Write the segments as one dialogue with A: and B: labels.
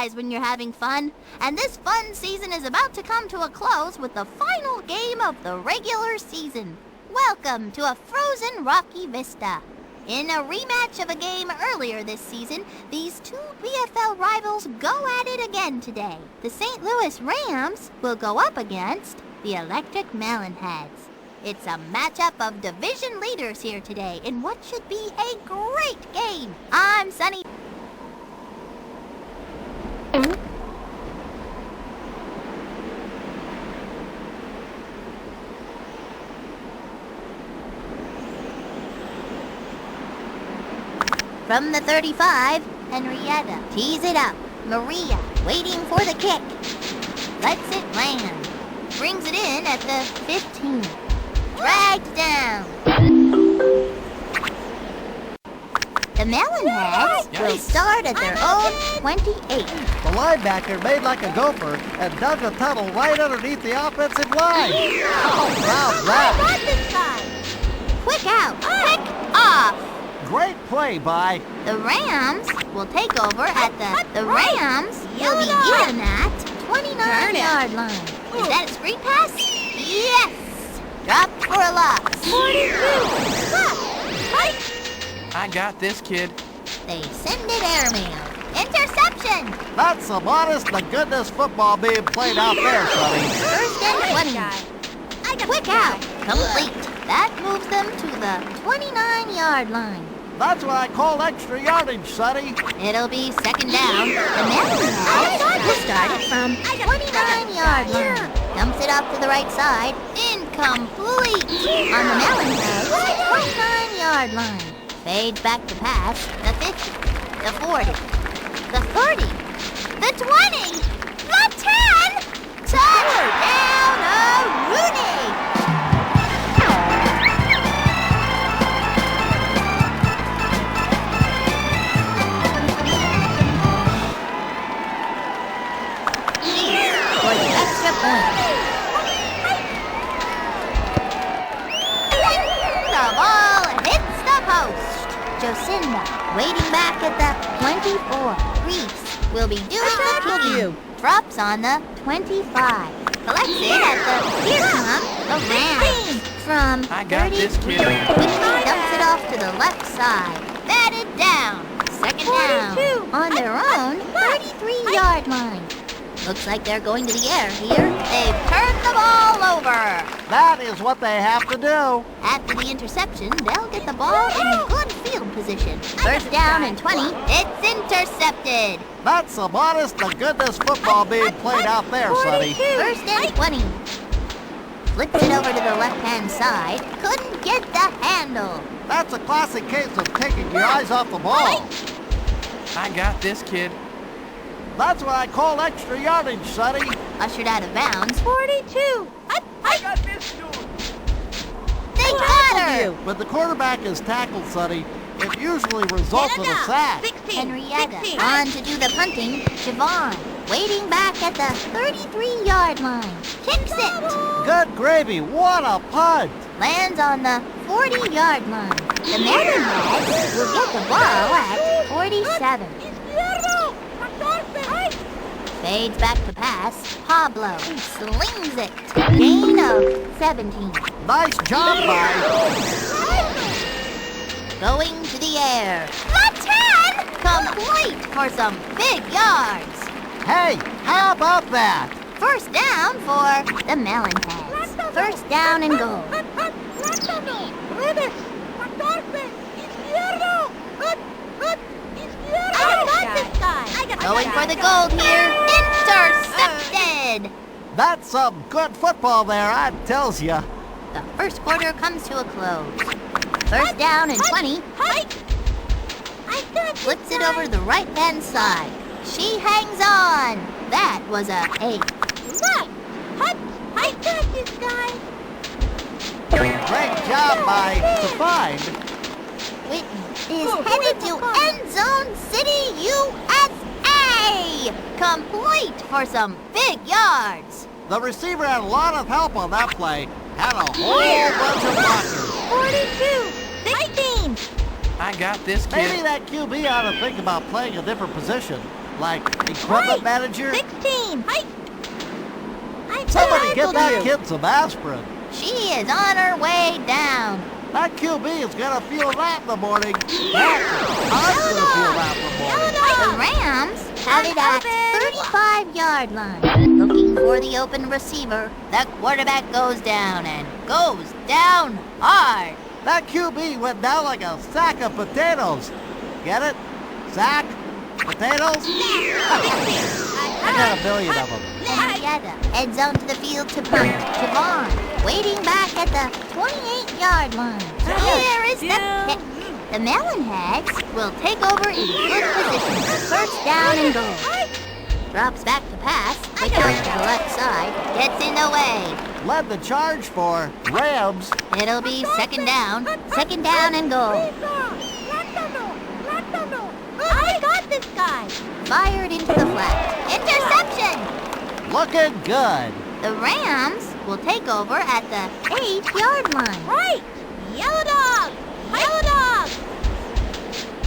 A: eyes when you're having fun. And this fun season is about to come to a close with the final game of the regular season. Welcome to a frozen Rocky Vista. In a rematch of a game earlier this season, these two BFL rivals go at it again today. The St. Louis Rams will go up against the Electric Melonheads. It's a matchup of division leaders here today in what should be a great game. I'm Sunny. From the 35, Henrietta tees it up. Maria waiting for the kick. Lets it land. Brings it in at the 15. Dragged down. The Melonheads will start at their own 28.
B: The linebacker made like a gopher and dug a tunnel right underneath the offensive line. How's that?
A: I got this guy. Quick out. Quick off.
B: Great play by...
A: The Rams will take over at the Rams will be in at 29-yard line. Is that a screen pass? Yes! Dropped for a loss. 42.
C: I got this, kid.
A: They send it airmail. Interception!
B: That's some honest-to-goodness football being played out there, Sonny.
A: First and 20. Quick out. Complete. That moves them to the 29-yard line.
B: That's what I call extra yardage, Sonny.
A: It'll be second down. The Melonheads will start it from 29-yard line. Dumps it off to the right side. Incomplete. On the Melonheads, 29-yard line. Fades back to pass. The 50. The 40. The 30. The 20. The 10. Touchdown, Rooney. Extra point. The ball hits the post. Jocinda waiting back at the 24. Reese will be doing the kicking. Drops on the 25. Collects it at the... Here come the Rams. From
C: I got
A: 30,
C: this, kid.
A: Quickly dumps it off to the left side. Batted down. Second down. On their own 33-yard line. Looks like they're going to the air here. They've turned the ball over.
B: That is what they have to do.
A: After the interception, they'll get the ball in good field position. First down and 20. It's intercepted.
B: That's some honest-to-goodness football being played out there, Sonny.
A: First and 20. Flips it over to the left-hand side. Couldn't get the handle.
B: That's a classic case of taking your eyes off the ball.
C: I got this, kid.
B: That's what I call extra yardage, Sonny.
A: Ushered out of bounds. 42.
C: I got this, dude.
A: They got her.
B: When the quarterback is tackled, Sonny, it usually results in a sack.
A: Henrietta on to do the punting. Siobhan waiting back at the 33-yard line. Kicks it.
B: Good gravy, what a punt.
A: Lands on the 40-yard line. The Melonheads will get the ball at 47. Fades back to pass. Pablo slings it. Gain of 17.
B: Nice job, by.
A: Going to the air. The 10! Complete for some big yards.
B: Hey, how about that?
A: First down for the Melonheads. First down and goal. I got this guy. Going for the gold here. Intercepted.
B: That's some good football there, I tells ya.
A: The first quarter comes to a close. First down and 20. Flips it over to the right-hand side. She hangs on. That was a 8. I got this guy.
B: Great job by to find.
A: Whitney is headed to End Zone City, USA. Complete for some big yards.
B: The receiver had a lot of help on that play. Had a whole bunch of blockers.
A: 42, 16.
C: I got this, kid.
B: Maybe that QB ought to think about playing a different position. Like equipment manager?
D: 16. Hi.
B: Somebody get that kid some aspirin.
A: She is on her way down.
B: That QB is gonna feel that in the morning. I'm gonna feel that in the morning.
A: The Rams have it at 35-yard line. Looking for the open receiver. The quarterback goes down and goes down hard.
B: That QB went down like a sack of potatoes. Get it? Sack? Potatoes? I got a billion of them.
A: Henrietta heads onto the field to punt. Javon waiting back at the 28-yard line. Here is the pick. The Melonheads will take over in good position. First down and goal. Drops back to pass. Quick out to the left side. Gets in the way.
B: Led the charge for Rams.
A: It'll be second down. Second down and goal.
D: I got this guy.
A: Fired into the flat. Interception!
B: Looking good.
A: The Rams will take over at the 8-yard line.
D: Right. Yellow dog. Yellow dog.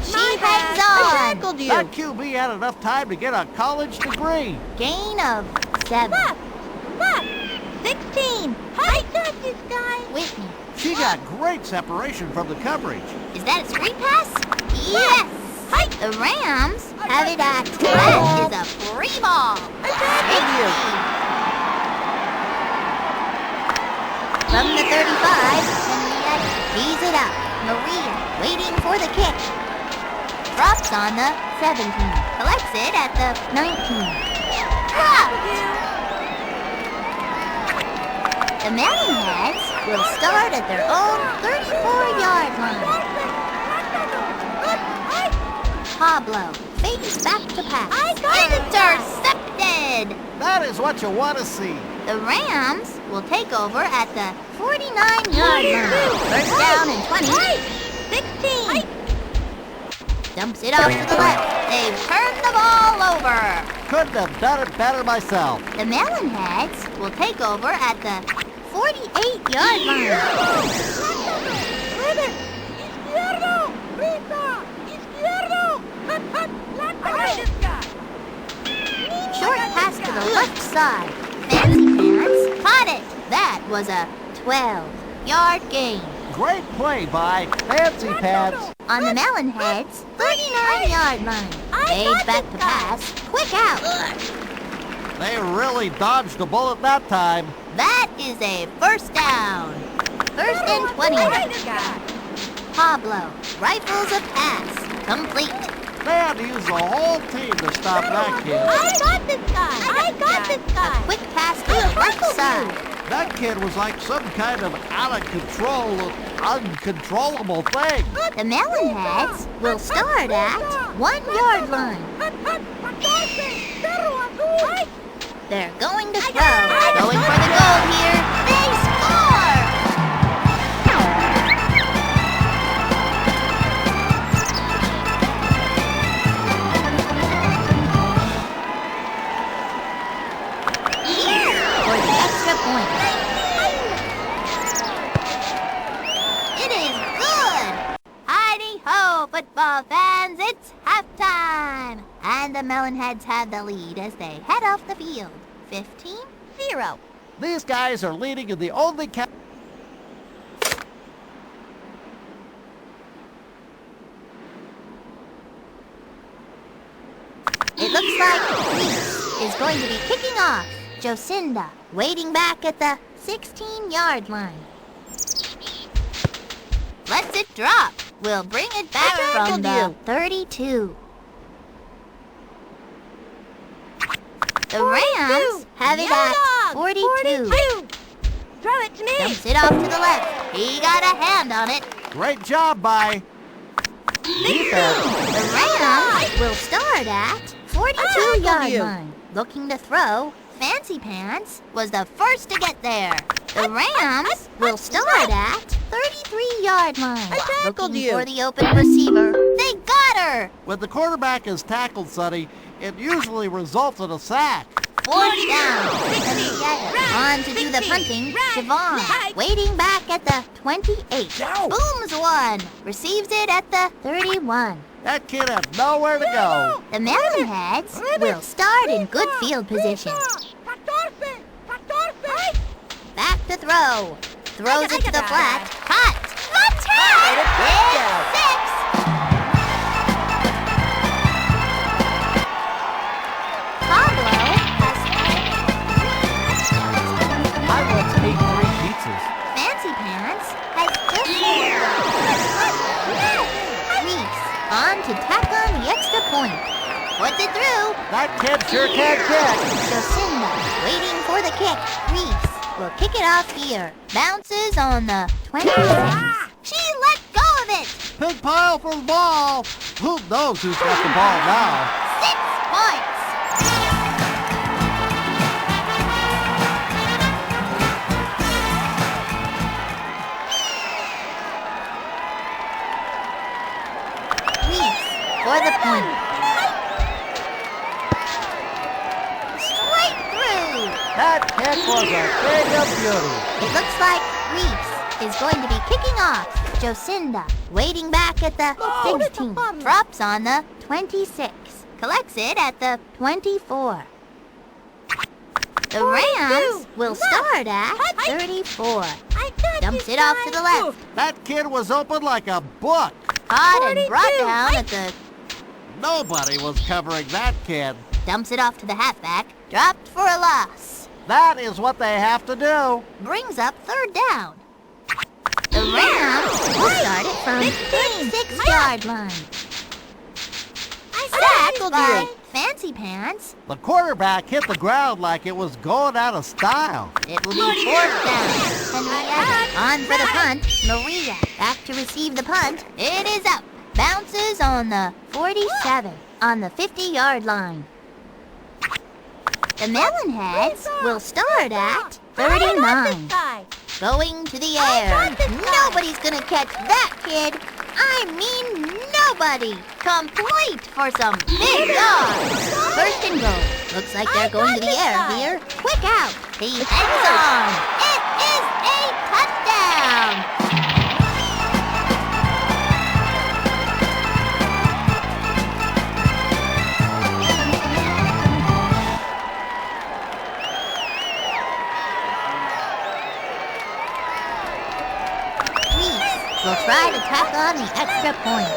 A: She hangs
D: I
A: on.
D: tackled you.
B: That QB had enough time to get a college degree.
A: Gain of 7.
D: Left. 16. I got this guy.
A: Whitney.
B: She got great separation from the coverage.
A: Is that a screen pass? Yes. The Rams have it at that is a free ball. Safety. From the 35, Henrietta tees it up. Maria waiting for the kick. Drops on the 17. Collects it at the 19. Dropped. The Melonheads will start at their own 34-yard line. Pablo fakes back to pass. Intercepted!
B: That is what you want to see.
A: The Rams will take over at the 49-yard line. First down and 20.
D: 16.
A: Dumps it off to the left. They've turned the ball over.
B: Couldn't have done it better myself.
A: The Melonheads will take over at the 48-yard line. Short pass to the left side. Fancy Pants caught it. That was a 12-yard gain.
B: Great play by Fancy Pants.
A: On the Melonheads, 39-yard line. Fade back to pass. Quick out.
B: They really dodged a bullet that time.
A: That is a first down. First and 20. Pablo rifles a pass. Complete.
B: They had to use the whole team to stop that kid.
D: I got this guy.
A: A quick pass to the left side.
B: That kid was like some kind of out of control, uncontrollable thing.
A: The Melonheads will start at 1-yard line. They're going to throw. Going for the goal here. They score! Here for the extra point. It is good! Heidi-ho, football fans, it's halftime! And the Melonheads have the lead as they head off the field. 15-0.
B: These guys are leading in the only
A: It looks like Reese is going to be kicking off. Jocinda waiting back at the 16-yard line. Lets it drop. We'll bring it back from the 32. The Rams have it at 42.
D: Throw it to me.
A: Dumps it off to the left. He got a hand on it.
B: great job by defense.
A: The Rams will start at 42-yard line. Looking to throw, Fancy Pants was the first to get there. The Rams will start at 33-yard line. Looking for the open receiver. They got her!
B: When the quarterback is tackled, Sonny, it usually results in a sack.
A: Fourth down. On to do the punting. Javon waiting back at the 28. Booms one. Receives it at the 31.
B: That kid had nowhere to go.
A: The Melonheads will start in good field position. Back to throw. Throws it to the flat. Cut. Let's hit! It's 6. Pablo has
C: I once ate 3 pizzas.
A: Fancy Pants has just Reese on to tack on the extra point. Puts it through.
B: That kid sure can kick.
A: Jocinda waiting for the kick. Reese will kick it off here. Bounces on the 26. She let go of it.
B: Pig pile for the ball. Who knows who's got the ball now?
A: 6 points. Reese for the point. Straight through.
B: That kick was a thing of beauty.
A: It looks like Reese is going to be kicking off. Jocinda waiting back at the 16. Drops on the 26. Collects it at the 24. The Rams will start at 34. Dumps it off to the left.
B: That kid was open like a book.
A: Caught and brought down at the...
B: Nobody was covering that kid.
A: Dumps it off to the halfback. Dropped for a loss.
B: That is what they have to do.
A: Brings up 3rd down. The Rams will start it from 36-yard line. Sacked by Fancy Pants.
B: The quarterback hit the ground like it was going out of style.
A: It will be 4th down. Henrietta on for the punt. Maria back to receive the punt. It is up. Bounces on the 47 on the 50-yard line. The Melonheads will start at 39. Going to the air. Nobody's gonna catch that kid. I mean nobody. Complete for some big yards. 1st and goal. Looks like they're going to the air here. Quick out. He heads on. It is a touchdown. Will try to tack on the extra point.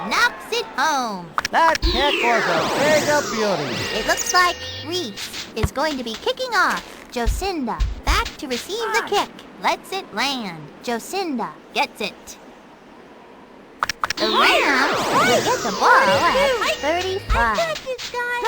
A: Knocks it home.
B: That kick was a thing of beauty.
A: It looks like Reese is going to be kicking off. Jocinda back to receive the kick. Lets it land. Jocinda gets it. The Rams will get the ball at 35.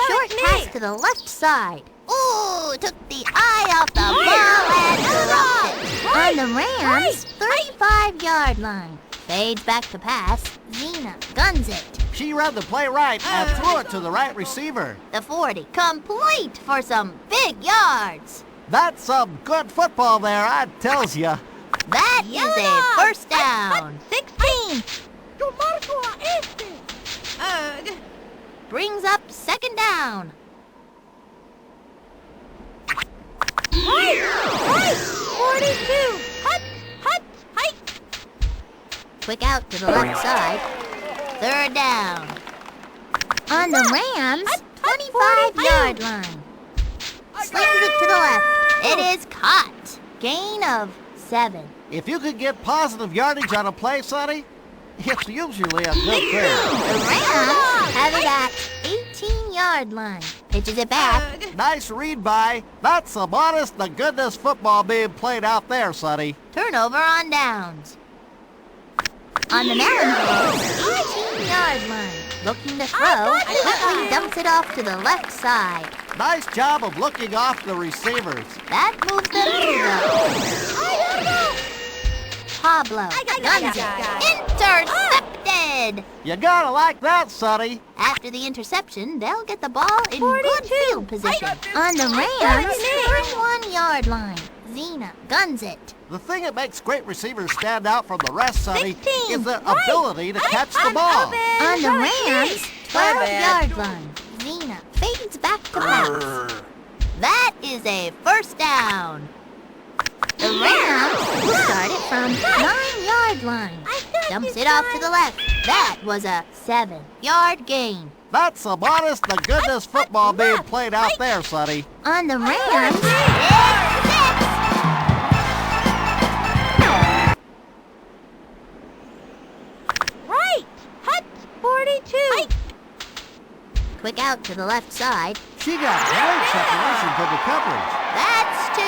A: Short pass to the left side. Ooh, took the eye off the ball and dropped it. On the Rams' 35-yard line. Fades back to pass. Zena guns it.
B: She read the play right and threw it to the right receiver.
A: The 40 complete for some big yards.
B: That's some good football there, I tells ya.
A: That is a 1st down.
D: 16.
A: Brings up 2nd down.
D: 42. Hut.
A: Quick out to the left side. 3rd down. On the Rams' 25-yard line. Slings it to the left. It is caught. Gain of 7.
B: If you could get positive yardage on a play, Sonny, it's usually a good thing.
A: The Rams have it at 18-yard line. Pitches it back.
B: Nice read by. That's some honest to goodness football being played out there, Sonny.
A: Turnover on downs. On the Melonheads' 18-yard line. Looking to throw, quickly dumps it off to the left side.
B: Nice job of looking off the receivers.
A: That moves them through. Pablo guns it. Intercepted!
B: You gotta like that, Sonny.
A: After the interception, they'll get the ball in good field position. On the Rams' 31-yard line. Zena guns it.
B: The thing that makes great receivers stand out from the rest, Sonny,
D: 16.
B: is their ability to catch the ball.
A: On the Rams' 12-yard line. Zena fades back to pass. That is a 1st down. The Rams will start it from 9-yard 2-yard line. Dumps it off to the left. That was a 7-yard gain.
B: That's some honest to goodness football being played out there, Sonny.
A: On the Rams, it's 6.
D: Right. Hut. 42.
A: Quick out to the left side.
B: She got great separation from the coverage.
A: That's 2.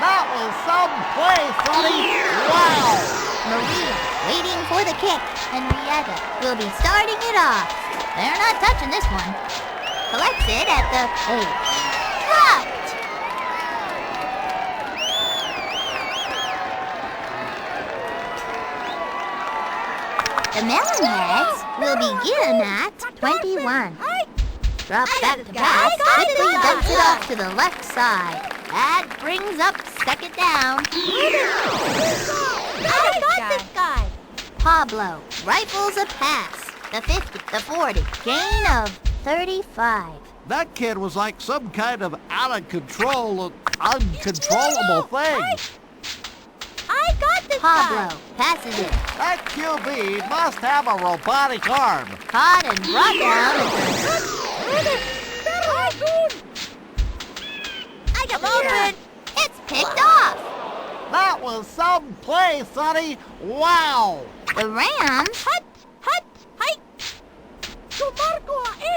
B: That was some play, Sonny. Wow!
A: Maria waiting for the kick. Henrietta will be starting it off. They're not touching this one. Collects it at the 8. Dropped! The Melonheads will begin at 21. Drop back to pass, quickly dumps it off to the left side. That brings up 2nd down.
D: I got this guy.
A: Pablo rifles a pass. The 50, the 40, gain of 35.
B: That kid was like some kind of out of control, uncontrollable thing.
D: I got this
A: Pablo
D: guy.
A: passes it.
B: That QB must have a robotic arm.
A: Caught and brought down at
D: I got open.
A: the... It's picked off.
B: That was some play, Sonny. Wow!
A: The Rams...
D: Hut.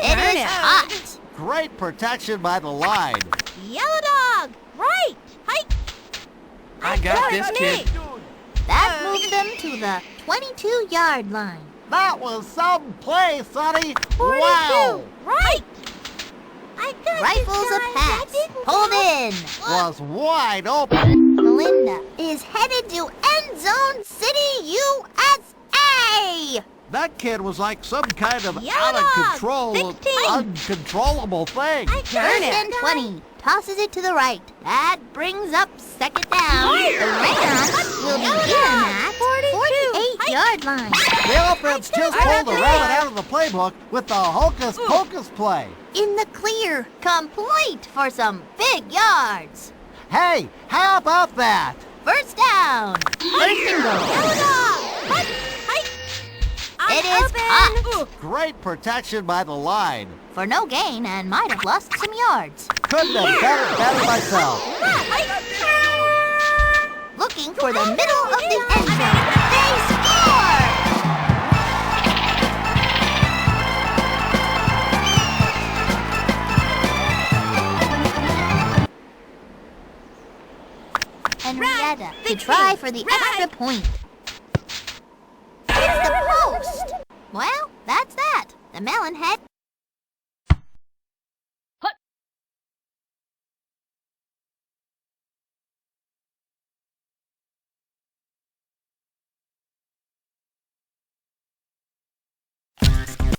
A: It is hot.
B: Great protection by the line.
D: Yellow dog. Right.
C: I got this kid.
A: That moved them to the 22-yard line.
B: That was some play, Sonny.
D: 42.
B: Wow!
D: Right. I got
A: Rifles a pass. Pulled in.
B: Was wide open.
A: Melinda is headed to End Zone City, USA.
B: That kid was like some kind of
D: Yellow
B: out of
D: dog.
B: control,
D: 16.
B: uncontrollable thing.
D: I got
A: First
D: it.
A: and 20. Tosses it to the right. That brings up 2nd down. The Rams will begin at 48-yard line.
B: The offense just pulled the rabbit out of the playbook with the hocus pocus play.
A: In the clear, complete for some big yards.
B: Hey, how about that?
A: First down. First and goal.
D: Yellow dog. Hut.
A: It is hot.
B: Great protection by the line.
A: For no gain and might have lost some yards.
B: Couldn't have done it better myself.
A: Looking for the middle of the end zone. They score! Henrietta to try for the extra point. It's the post! Well, that's that. The Melonhead